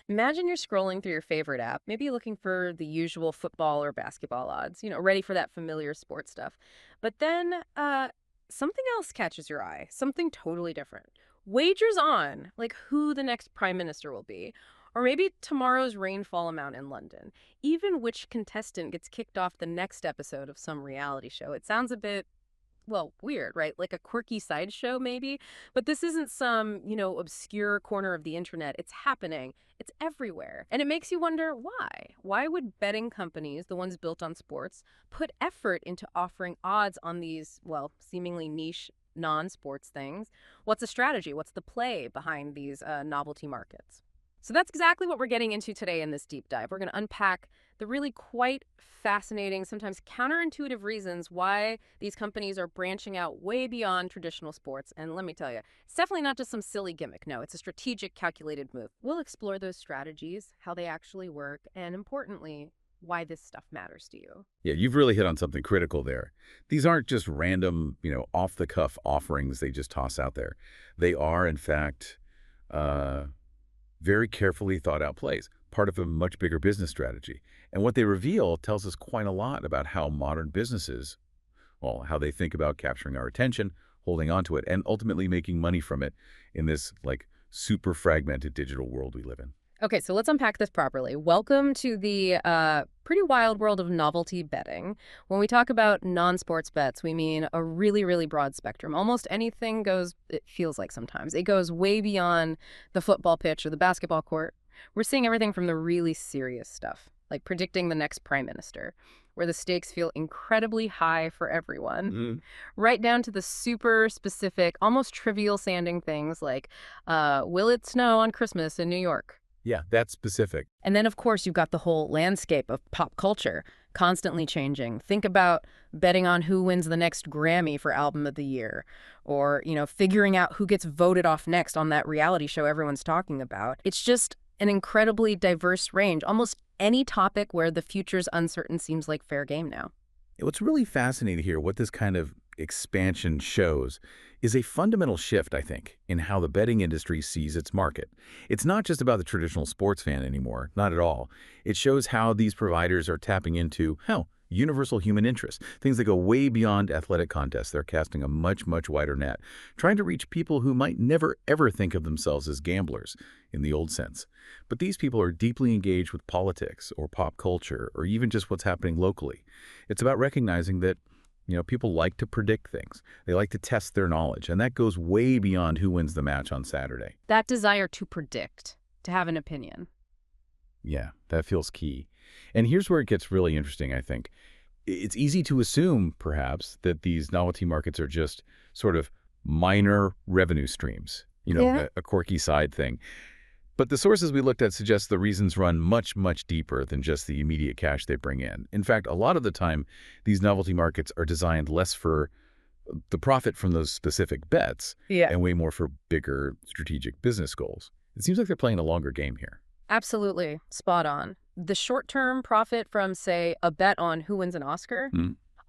Imagine you're scrolling through your favorite app, maybe looking for the usual football or basketball odds, ready for that familiar sports stuff. But then something else catches your eye, something totally different. Wagers on, like who the next prime minister will be, or maybe tomorrow's rainfall amount in London, even which contestant gets kicked off the next episode of some reality show. It sounds a bit weird, right? Like a quirky sideshow, maybe. But this isn't some, obscure corner of the internet. It's happening. It's everywhere. And it makes you wonder why. Why would betting companies, the ones built on sports, put effort into offering odds on these, seemingly niche non-sports things? What's the strategy? What's the play behind these novelty markets? So that's exactly what we're getting into today in this deep dive. We're going to unpack the really quite fascinating, sometimes counterintuitive reasons why these companies are branching out way beyond traditional sports. And let me tell you, it's definitely not just some silly gimmick. No, it's a strategic, calculated move. We'll explore those strategies, how they actually work, and importantly, why this stuff matters to you. Yeah, you've really hit on something critical there. These aren't just random, off-the-cuff offerings they just toss out there. They are, in fact, very carefully thought out plays, part of a much bigger business strategy. And what they reveal tells us quite a lot about how modern businesses, how they think about capturing our attention, holding onto it, and ultimately making money from it in this, super fragmented digital world we live in. Okay, so let's unpack this properly. Welcome to the pretty wild world of novelty betting. When we talk about non-sports bets, we mean a really, really broad spectrum. Almost anything goes, it feels like sometimes. It goes way beyond the football pitch or the basketball court. We're seeing everything from the really serious stuff, like predicting the next prime minister, where the stakes feel incredibly high for everyone, right down to the super specific, almost trivial sounding things like, will it snow on Christmas in New York? Yeah, that's specific. And then, of course, you've got the whole landscape of pop culture constantly changing. Think about betting on who wins the next Grammy for Album of the Year, or, figuring out who gets voted off next on that reality show everyone's talking about. It's just an incredibly diverse range. Almost any topic where the future's uncertain seems like fair game now. What's really fascinating here, what this kind of expansion shows, is a fundamental shift, I think, in how the betting industry sees its market. It's not just about the traditional sports fan anymore, not at all. It shows how these providers are tapping into, universal human interest, things that go way beyond athletic contests. They're casting a much, much wider net, trying to reach people who might never, ever think of themselves as gamblers in the old sense. But these people are deeply engaged with politics or pop culture or even just what's happening locally. It's about recognizing that people like to predict things. They like to test their knowledge, and that goes way beyond who wins the match on Saturday. That desire to predict, to have an opinion. Yeah, that feels key. And here's where it gets really interesting, I think. It's easy to assume, perhaps, that these novelty markets are just sort of minor revenue streams, a quirky side thing. But the sources we looked at suggest the reasons run much, much deeper than just the immediate cash they bring in. In fact, a lot of the time, these novelty markets are designed less for the profit from those specific bets and way more for bigger strategic business goals. It seems like they're playing a longer game here. Absolutely. Spot on. The short-term profit from, say, a bet on who wins an Oscar,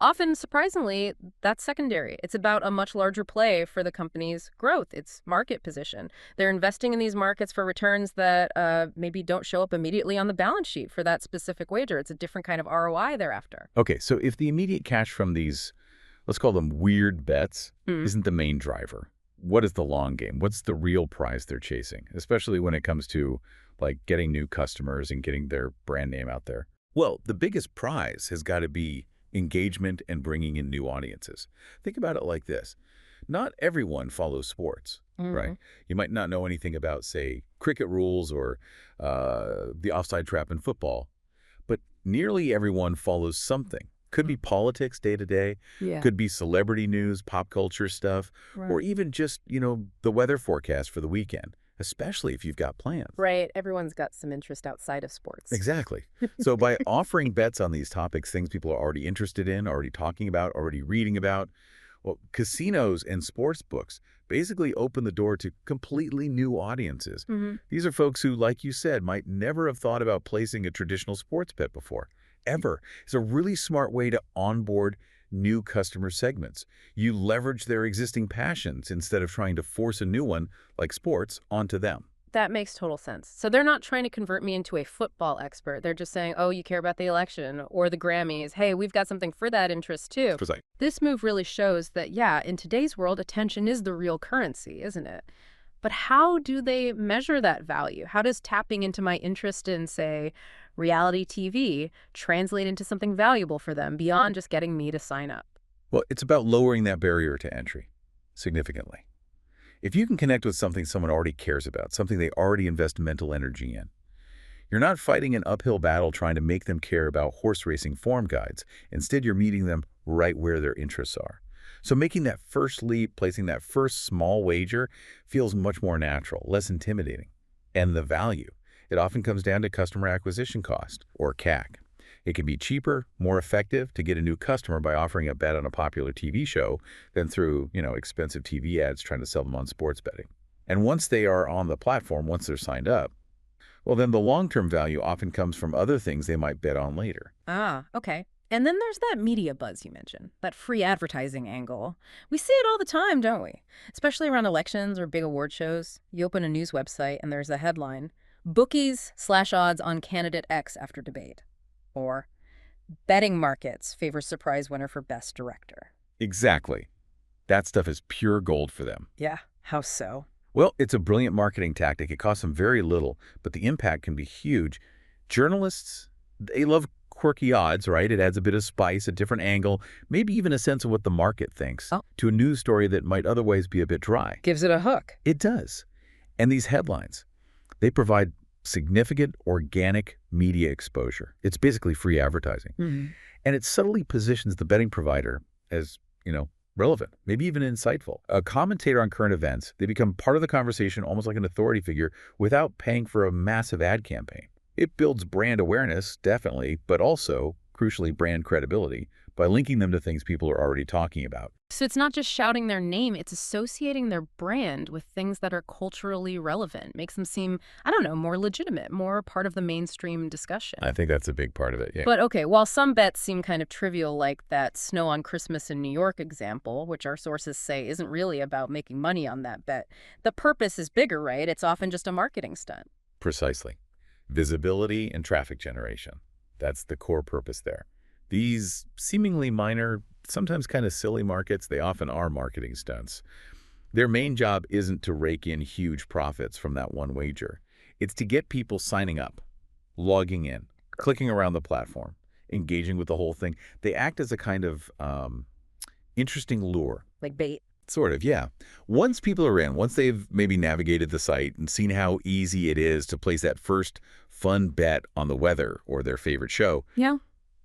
often, surprisingly, that's secondary. It's about a much larger play for the company's growth, its market position. They're investing in these markets for returns that maybe don't show up immediately on the balance sheet for that specific wager. It's a different kind of ROI they're after. Okay, so if the immediate cash from these, let's call them weird bets, isn't the main driver, what is the long game? What's the real prize they're chasing, especially when it comes to getting new customers and getting their brand name out there? Well, the biggest prize has got to be engagement and bringing in new audiences. Think about it like this. Not everyone follows sports, right? You might not know anything about, say, cricket rules or the offside trap in football, but nearly everyone follows something. Could be politics day to day, could be celebrity news, pop culture stuff, or even just, the weather forecast for the weekend, especially if you've got plans. Right. Everyone's got some interest outside of sports. Exactly. So by offering bets on these topics, things people are already interested in, already talking about, already reading about, well, casinos and sports books basically open the door to completely new audiences. These are folks who, like you said, might never have thought about placing a traditional sports bet before, ever. It's a really smart way to onboard new customer segments. You leverage their existing passions instead of trying to force a new one, like sports, onto them. That makes total sense. So they're not trying to convert me into a football expert. They're just saying, oh, you care about the election or the Grammys. Hey, we've got something for that interest too. Precisely. This move really shows that, yeah, in today's world, attention is the real currency, isn't it? But how do they measure that value? How does tapping into my interest in, say, reality TV translate into something valuable for them beyond just getting me to sign up? Well, it's about lowering that barrier to entry significantly. If you can connect with something someone already cares about, something they already invest mental energy in, you're not fighting an uphill battle trying to make them care about horse racing form guides. Instead, you're meeting them right where their interests are. So making that first leap, placing that first small wager, feels much more natural, less intimidating. And the value, it often comes down to customer acquisition cost, or CAC. It can be cheaper, more effective to get a new customer by offering a bet on a popular TV show than through, expensive TV ads trying to sell them on sports betting. And once they are on the platform, once they're signed up, well, then the long-term value often comes from other things they might bet on later. Ah, okay. And then there's that media buzz you mentioned, that free advertising angle. We see it all the time, don't we? Especially around elections or big award shows. You open a news website and there's a headline, Bookies slash odds on candidate X after debate. Or betting markets favor surprise winner for best director. Exactly. That stuff is pure gold for them. Yeah, how so? Well, it's a brilliant marketing tactic. It costs them very little, but the impact can be huge. Journalists, they love quirky odds, right? It adds a bit of spice, a different angle, maybe even a sense of what the market thinks Oh, to a news story that might otherwise be a bit dry. gives it a hook. It does. And these headlines, they provide significant organic media exposure. It's basically free advertising. Hmm. And it subtly positions the betting provider as, relevant, maybe even insightful. A commentator on current events, they become part of the conversation almost like an authority figure without paying for a massive ad campaign. It builds brand awareness, definitely, but also, crucially, brand credibility by linking them to things people are already talking about. So it's not just shouting their name, it's associating their brand with things that are culturally relevant. Makes them seem, I don't know, more legitimate, more part of the mainstream discussion. I think that's a big part of it, yeah. But okay, while some bets seem kind of trivial, like that snow on Christmas in New York example, which our sources say isn't really about making money on that bet, the purpose is bigger, right? It's often just a marketing stunt. Precisely. Visibility and traffic generation. That's the core purpose there. These seemingly minor, sometimes kind of silly markets, they often are marketing stunts. Their main job isn't to rake in huge profits from that one wager. It's to get people signing up, logging in, clicking around the platform, engaging with the whole thing. They act as a kind of interesting lure. Like bait. Sort of, yeah. Once people are in, once they've maybe navigated the site and seen how easy it is to place that first fun bet on the weather or their favorite show, Yeah.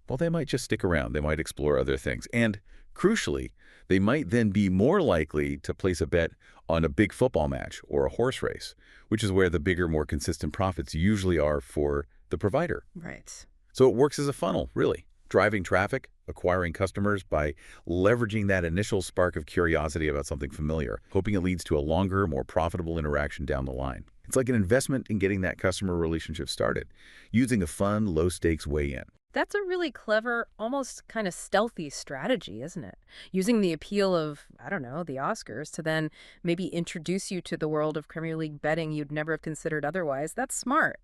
well, they might just stick around. They might explore other things. And crucially, they might then be more likely to place a bet on a big football match or a horse race, which is where the bigger, more consistent profits usually are for the provider. Right. So it works as a funnel, really, driving traffic, acquiring customers by leveraging that initial spark of curiosity about something familiar, hoping it leads to a longer, more profitable interaction down the line. It's like an investment in getting that customer relationship started, using a fun, low-stakes way in. That's a really clever, almost kind of stealthy strategy, isn't it? Using the appeal of, I don't know, the Oscars to then maybe introduce you to the world of Premier League betting you'd never have considered otherwise. That's smart.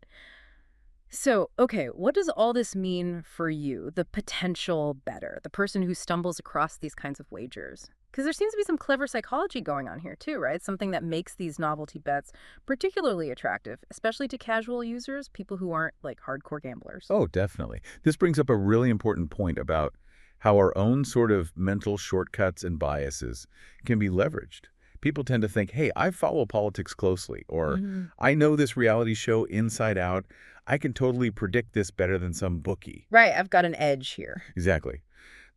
So, okay, what does all this mean for you, the potential bettor, the person who stumbles across these kinds of wagers? Because there seems to be some clever psychology going on here too, right? Something that makes these novelty bets particularly attractive, especially to casual users, people who aren't like hardcore gamblers. Oh, definitely. This brings up a really important point about how our own sort of mental shortcuts and biases can be leveraged. People tend to think, hey, I follow politics closely, or Mhm. I know this reality show inside out. I can totally predict this better than some bookie. Right, I've got an edge here. Exactly.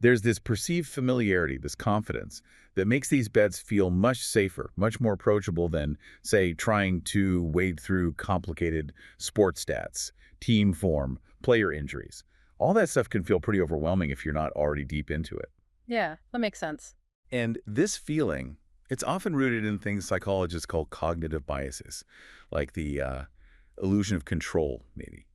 There's this perceived familiarity, this confidence, that makes these bets feel much safer, much more approachable than, say, trying to wade through complicated sports stats, team form, player injuries. All that stuff can feel pretty overwhelming if you're not already deep into it. Yeah, that makes sense. And this feeling, it's often rooted in things psychologists call cognitive biases, like the illusion of control, maybe,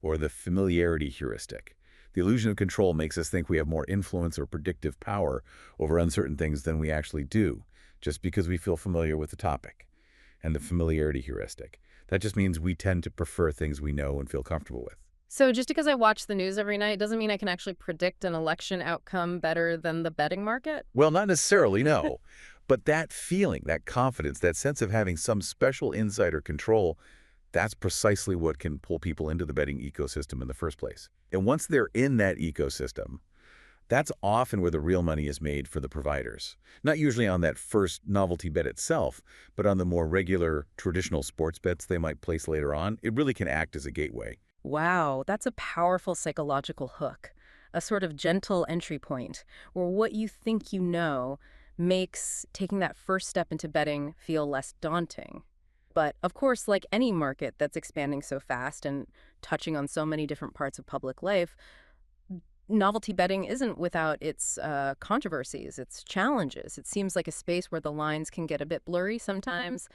or the familiarity heuristic. The illusion of control makes us think we have more influence or predictive power over uncertain things than we actually do, just because we feel familiar with the topic. And the familiarity heuristic, That just means we tend to prefer things we know and feel comfortable with. So just because I watch the news every night doesn't mean I can actually predict an election outcome better than the betting market? Well, not necessarily, no. But that feeling, that confidence, that sense of having some special insider control, that's precisely what can pull people into the betting ecosystem in the first place. And once they're in that ecosystem, that's often where the real money is made for the providers. Not usually on that first novelty bet itself, but on the more regular, traditional sports bets they might place later on. It really can act as a gateway. Wow, that's a powerful psychological hook, a sort of gentle entry point where what you think you know makes taking that first step into betting feel less daunting. But of course, like any market that's expanding so fast and touching on so many different parts of public life, novelty betting isn't without its controversies, its challenges. It seems like a space where the lines can get a bit blurry sometimes.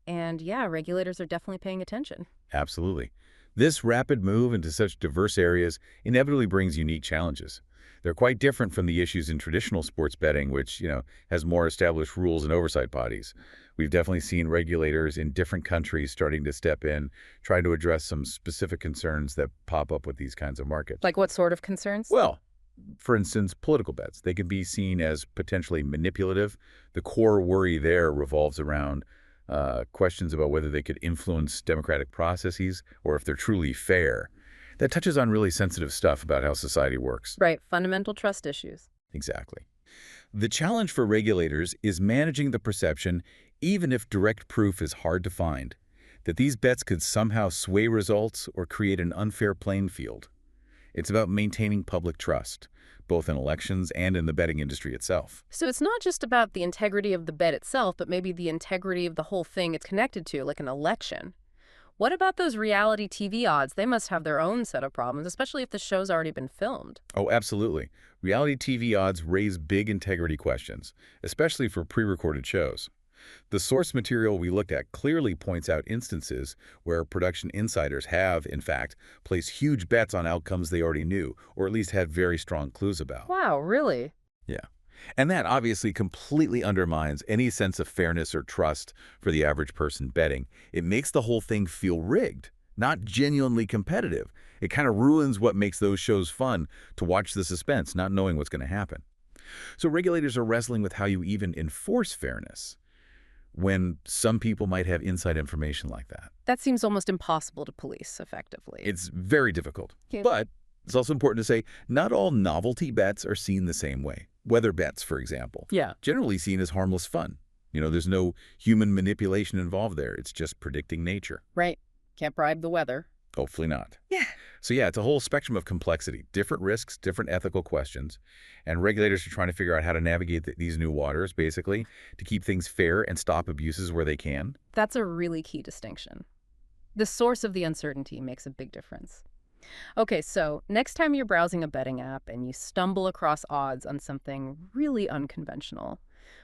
And yeah, regulators are definitely paying attention. Absolutely. This rapid move into such diverse areas inevitably brings unique challenges. They're quite different from the issues in traditional sports betting, which, has more established rules and oversight bodies. We've definitely seen regulators in different countries starting to step in, trying to address some specific concerns that pop up with these kinds of markets. Like what sort of concerns? Well, for instance, political bets. They can be seen as potentially manipulative. The core worry there revolves around questions about whether they could influence democratic processes or if they're truly fair. That touches on really sensitive stuff about how society works. Right, fundamental trust issues. Exactly. The challenge for regulators is managing the perception, even if direct proof is hard to find, that these bets could somehow sway results or create an unfair playing field. It's about maintaining public trust, both in elections and in the betting industry itself. So it's not just about the integrity of the bet itself, but maybe the integrity of the whole thing it's connected to, like an election. What about those reality TV odds? They must have their own set of problems, especially if the show's already been filmed. Oh, absolutely. Reality TV odds raise big integrity questions, especially for pre-recorded shows. The source material we looked at clearly points out instances where production insiders have, in fact, placed huge bets on outcomes they already knew, or at least had very strong clues about. Wow, really? Yeah. And that obviously completely undermines any sense of fairness or trust for the average person betting. It makes the whole thing feel rigged, not genuinely competitive. It kind of ruins what makes those shows fun, to watch the suspense, not knowing what's going to happen. So regulators are wrestling with how you even enforce fairness when some people might have inside information like that. That seems almost impossible to police effectively. It's very difficult. Yeah. But it's also important to say not all novelty bets are seen the same way. Weather bets, for example, Yeah. generally seen as harmless fun. There's no human manipulation involved there. It's just predicting nature. Right. Can't bribe the weather. Hopefully not. Yeah. So yeah, it's a whole spectrum of complexity, different risks, different ethical questions, and regulators are trying to figure out how to navigate these new waters, basically, to keep things fair and stop abuses where they can. That's a really key distinction. The source of the uncertainty makes a big difference. Okay, so next time you're browsing a betting app and you stumble across odds on something really unconventional,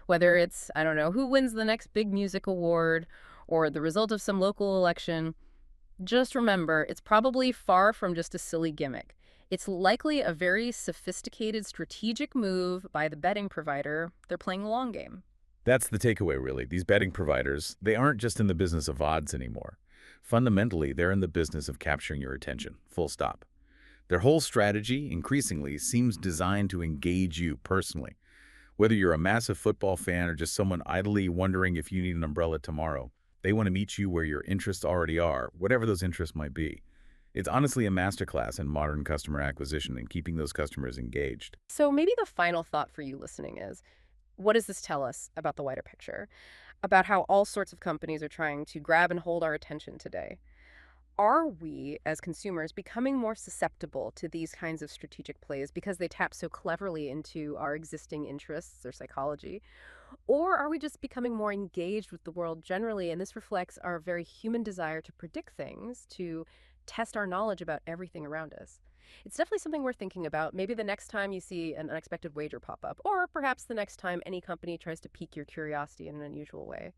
whether it's, I don't know, who wins the next big music award or the result of some local election, just remember it's probably far from just a silly gimmick. It's likely a very sophisticated strategic move by the betting provider. They're playing a long game. That's the takeaway, really. These betting providers, they aren't just in the business of odds anymore. Fundamentally, they're in the business of capturing your attention, full stop. Their whole strategy, increasingly, seems designed to engage you personally. Whether you're a massive football fan or just someone idly wondering if you need an umbrella tomorrow, they want to meet you where your interests already are, whatever those interests might be. It's honestly a masterclass in modern customer acquisition and keeping those customers engaged. So maybe the final thought for you listening is, what does this tell us about the wider picture? About how all sorts of companies are trying to grab and hold our attention today? Are we, as consumers, becoming more susceptible to these kinds of strategic plays because they tap so cleverly into our existing interests or psychology? Or are we just becoming more engaged with the world generally, and this reflects our very human desire to predict things, to test our knowledge about everything around us? It's definitely something we're thinking about, maybe the next time you see an unexpected wager pop up, or perhaps the next time any company tries to pique your curiosity in an unusual way.